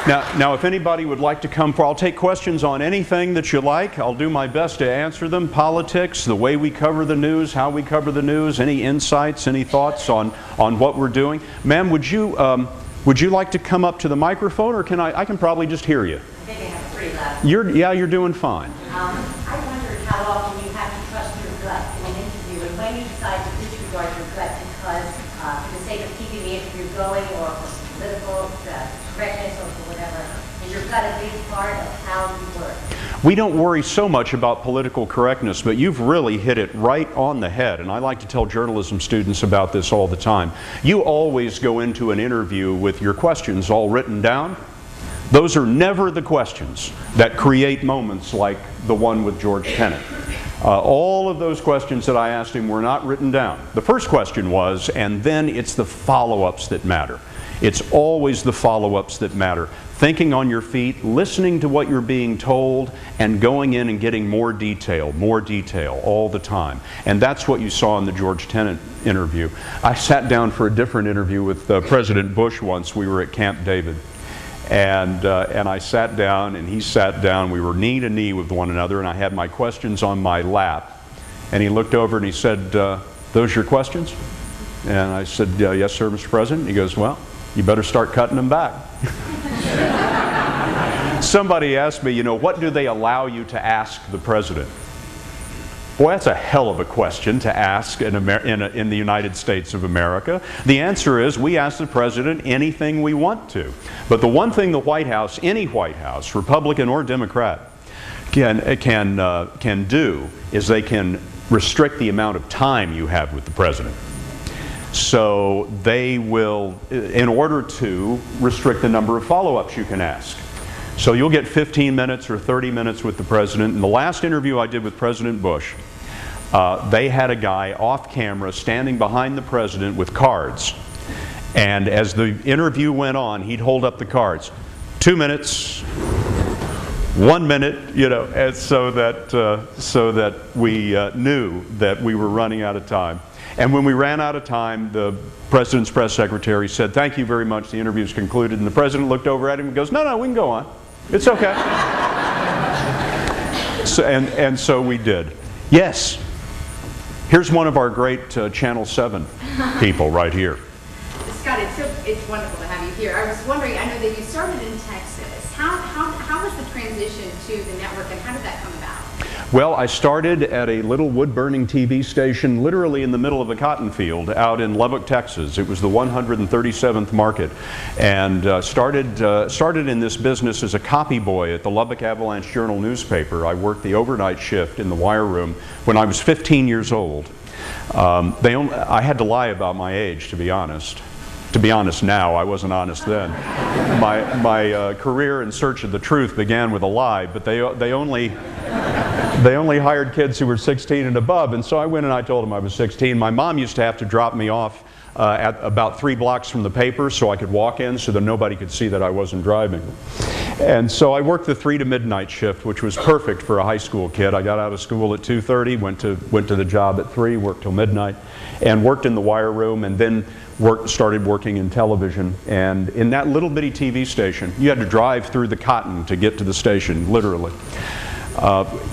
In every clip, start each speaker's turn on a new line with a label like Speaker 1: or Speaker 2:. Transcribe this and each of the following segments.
Speaker 1: Now, if anybody would like to come forward, I'll take questions on anything that you like. I'll do my best to answer them. Politics, the way we cover the news, how we cover the news, any insights, any thoughts on what we're doing. Ma'am, would you like to come up to the microphone, or I can probably just hear you?
Speaker 2: I think I have pretty loud.
Speaker 1: You're doing fine.
Speaker 2: I wondered how often you have to trust your gut in an interview, and when you decide to disregard your gut because, for the sake of keeping the interview going, or for political correctness, or for whatever, is your gut a big part of how you work?
Speaker 1: We don't worry so much about political correctness, but you've really hit it right on the head, and I like to tell journalism students about this all the time. You always go into an interview with your questions all written down. Those are never the questions that create moments like the one with George Tenet. All of those questions that I asked him were not written down. The first question was, and then it's the follow-ups that matter. It's always the follow-ups that matter. Thinking on your feet, listening to what you're being told, and going in and getting more detail all the time. And that's what you saw in the George Tenet interview. I sat down for a different interview with President Bush once. We were at Camp David. And I sat down, and he sat down. We were knee to knee with one another, and I had my questions on my lap. And he looked over and he said, "Those your questions?" And I said, "Yes, sir, Mr. President." He goes, "Well, you better start cutting them back." Somebody asked me, what do they allow you to ask the president? Boy, that's a hell of a question to ask in the United States of America. The answer is we ask the president anything we want to. But the one thing the White House, any White House, Republican or Democrat, can do is they can restrict the amount of time you have with the president. So they will, in order to restrict the number of follow-ups you can ask. So you'll get 15 minutes or 30 minutes with the president. In the last interview I did with President Bush, they had a guy off camera standing behind the president with cards. And as the interview went on, he'd hold up the cards. 2 minutes, 1 minute, and so that we knew that we were running out of time. And when we ran out of time, the president's press secretary said, "Thank you very much, the interview's concluded." And the president looked over at him and goes, No, we can go on. It's okay." So we did. Yes. Here's one of our great Channel 7 people right here.
Speaker 3: Scott, it's wonderful to have you here. I was wondering, I know that you started in Texas. How was the transition to the network, and how did that come about?
Speaker 1: Well, I started at a little wood-burning TV station literally in the middle of a cotton field out in Lubbock, Texas. It was the 137th market, and started in this business as a copy boy at the Lubbock Avalanche Journal newspaper. I worked the overnight shift in the wire room when I was 15 years old. I had to lie about my age, to be honest. To be honest now, I wasn't honest then. My career in search of the truth began with a lie, but they only hired kids who were 16 and above, and so I went and I told them I was 16. My mom used to have to drop me off at about 3 blocks from the paper so I could walk in so that nobody could see that I wasn't driving. And so I worked the 3 to midnight shift, which was perfect for a high school kid. I got out of school at 2:30, went to the job at 3, worked till midnight, and worked in the wire room, and then started working in television. And in that little bitty TV station, you had to drive through the cotton to get to the station, literally.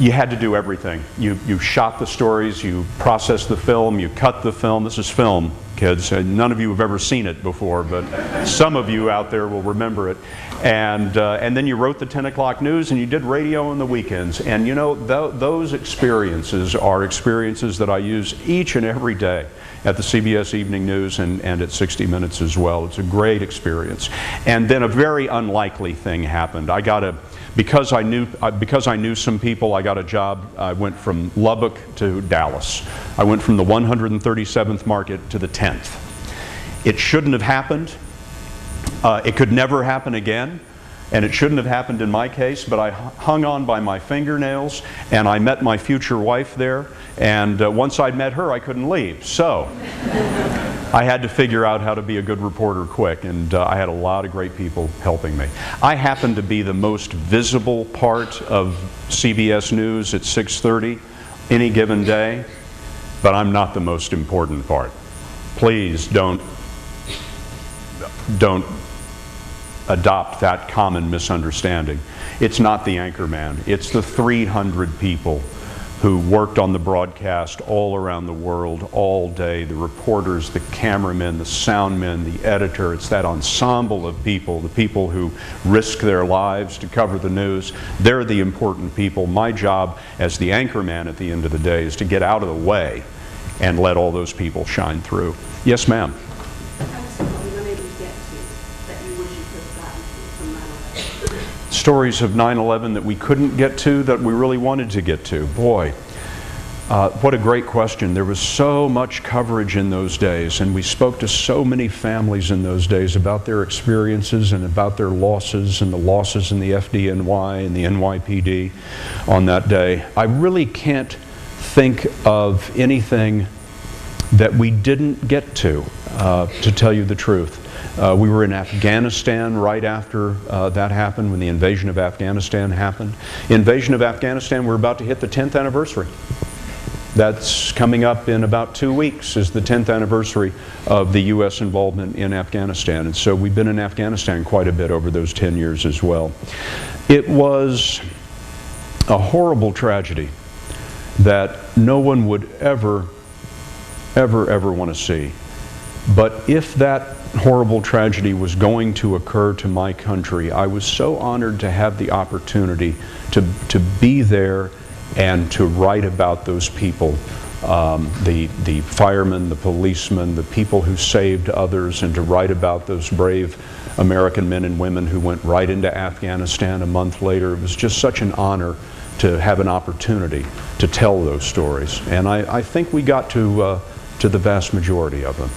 Speaker 1: You had to do everything. You shot the stories, you processed the film, you cut the film. This is film, kids. None of you have ever seen it before, but some of you out there will remember it. And then you wrote the 10 o'clock news, and you did radio on the weekends. And those experiences are experiences that I use each and every day at the CBS Evening News and at 60 Minutes as well. It's a great experience. And then a very unlikely thing happened. Because I knew some people, I got a job. I went from Lubbock to Dallas. I went from the 137th market to the 10th. It shouldn't have happened. It could never happen again. And it shouldn't have happened in my case, but I hung on by my fingernails, and I met my future wife there. And once I'd met her, I couldn't leave. So I had to figure out how to be a good reporter quick, and I had a lot of great people helping me. I happen to be the most visible part of CBS News at 6:30 any given day, but I'm not the most important part. Please don't adopt that common misunderstanding. It's not the anchorman. It's the 300 people who worked on the broadcast all around the world all day, the reporters, the cameramen, the soundmen, the editor. It's that ensemble of people, the people who risk their lives to cover the news. They're the important people. My job as the anchorman at the end of the day is to get out of the way and let all those people shine through. Yes, ma'am. Stories of 9/11 that we couldn't get to, that we really wanted to get to. Boy, what a great question. There was so much coverage in those days, and we spoke to so many families in those days about their experiences and about their losses and the losses in the FDNY and the NYPD on that day. I really can't think of anything that we didn't get to tell you the truth. We were in Afghanistan right after that happened, when the invasion of Afghanistan happened. Invasion of Afghanistan, we're about to hit the 10th anniversary. That's coming up in about 2 weeks, is the 10th anniversary of the U.S. involvement in Afghanistan. And so we've been in Afghanistan quite a bit over those 10 years as well. It was a horrible tragedy that no one would ever want to see. But if that horrible tragedy was going to occur to my country, I was so honored to have the opportunity to be there and to write about those people, the firemen, the policemen, the people who saved others, and to write about those brave American men and women who went right into Afghanistan a month later. It was just such an honor to have an opportunity to tell those stories, and I think we got to the vast majority of them.